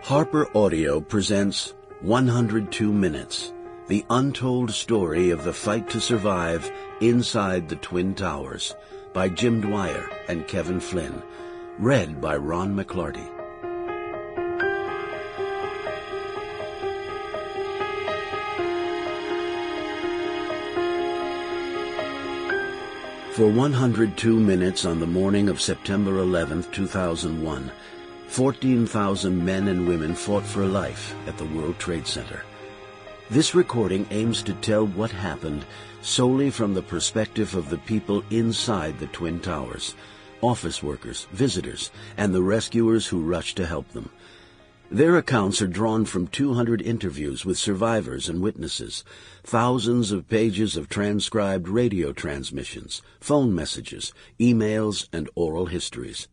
Harper Audio presents 102 Minutes, the untold story of the fight to survive inside the Twin Towers, by Jim Dwyer and Kevin Flynn, read by Ron Mcclarty. For 102 minutes on the morning of September 11, 2001, 14,000 men and women fought for life at the World Trade Center. This recording aims to tell what happened solely from the perspective of the people inside the Twin Towers, office workers, visitors, and the rescuers who rushed to help them. Their accounts are drawn from 200 interviews with survivors and witnesses, thousands of pages of transcribed radio transmissions, phone messages, emails, and oral histories.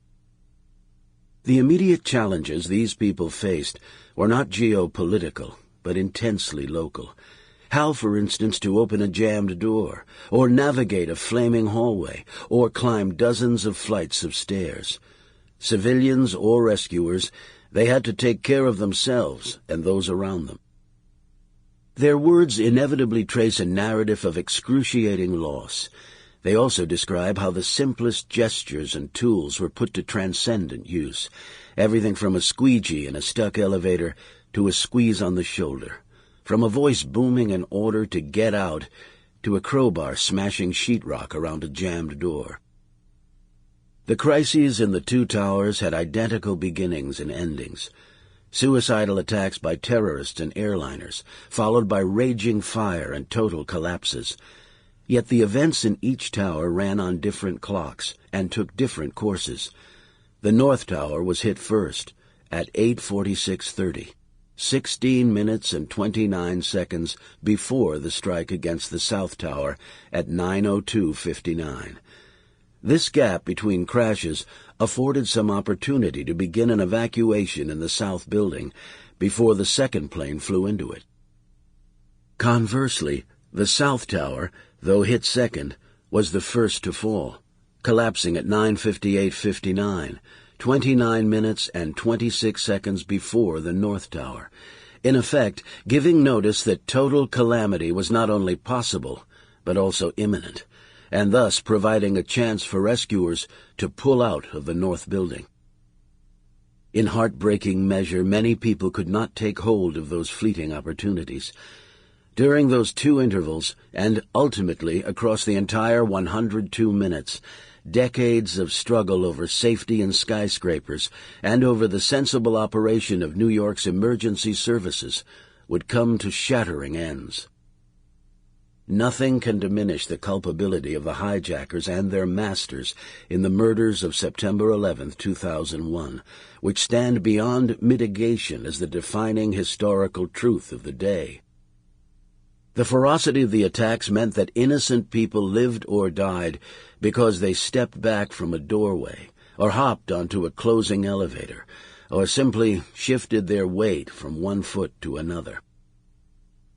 The immediate challenges these people faced were not geopolitical, but intensely local. How, for instance, to open a jammed door, or navigate a flaming hallway, or climb dozens of flights of stairs. Civilians or rescuers, they had to take care of themselves and those around them. Their words inevitably trace a narrative of excruciating loss. They also describe how the simplest gestures and tools were put to transcendent use, everything from a squeegee in a stuck elevator to a squeeze on the shoulder, from a voice booming an order to get out to a crowbar smashing sheetrock around a jammed door. The crises in the two towers had identical beginnings and endings. Suicidal attacks by terrorists and airliners, followed by raging fire and total collapses. Yet the events in each tower ran on different clocks and took different courses. The North Tower was hit first, at 8:46:30, 16 minutes and 29 seconds before the strike against the South Tower at 9:02:59. This gap between crashes afforded some opportunity to begin an evacuation in the South Building before the second plane flew into it. Conversely, the South Tower, though hit second, was the first to fall, collapsing at 9:58:59, 29 minutes and 26 seconds before the North Tower, in effect giving notice that total calamity was not only possible, but also imminent, and thus providing a chance for rescuers to pull out of the North Building. In heartbreaking measure, many people could not take hold of those fleeting opportunities. During those two intervals, and ultimately across the entire 102 minutes, decades of struggle over safety in skyscrapers and over the sensible operation of New York's emergency services would come to shattering ends. Nothing can diminish the culpability of the hijackers and their masters in the murders of September 11, 2001, which stand beyond mitigation as the defining historical truth of the day. The ferocity of the attacks meant that innocent people lived or died because they stepped back from a doorway, or hopped onto a closing elevator, or simply shifted their weight from one foot to another.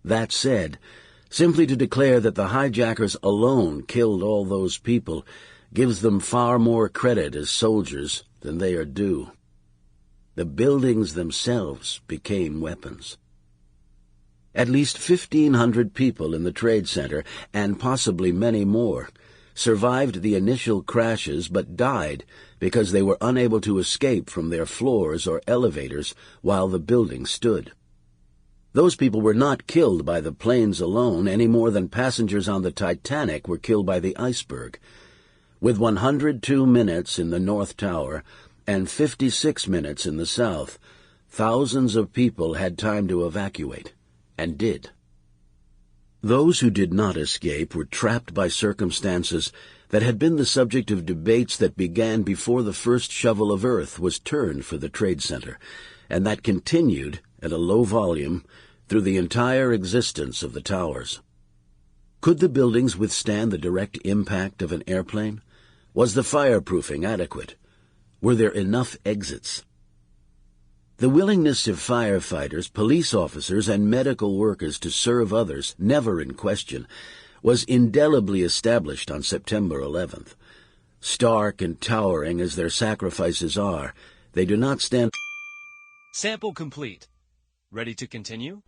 That said, simply to declare that the hijackers alone killed all those people gives them far more credit as soldiers than they are due. The buildings themselves became weapons. At least 1,500 people in the Trade Center, and possibly many more, survived the initial crashes but died because they were unable to escape from their floors or elevators while the building stood. Those people were not killed by the planes alone any more than passengers on the Titanic were killed by the iceberg. With 102 minutes in the North Tower and 56 minutes in the South, thousands of people had time to evacuate. And did. Those who did not escape were trapped by circumstances that had been the subject of debates that began before the first shovel of earth was turned for the Trade Center, and that continued, at a low volume, through the entire existence of the towers. Could the buildings withstand the direct impact of an airplane? Was the fireproofing adequate? Were there enough exits? The willingness of firefighters, police officers, and medical workers to serve others, never in question, was indelibly established on September 11th. Stark and towering as their sacrifices are, they do not stand Sample complete. Ready to continue?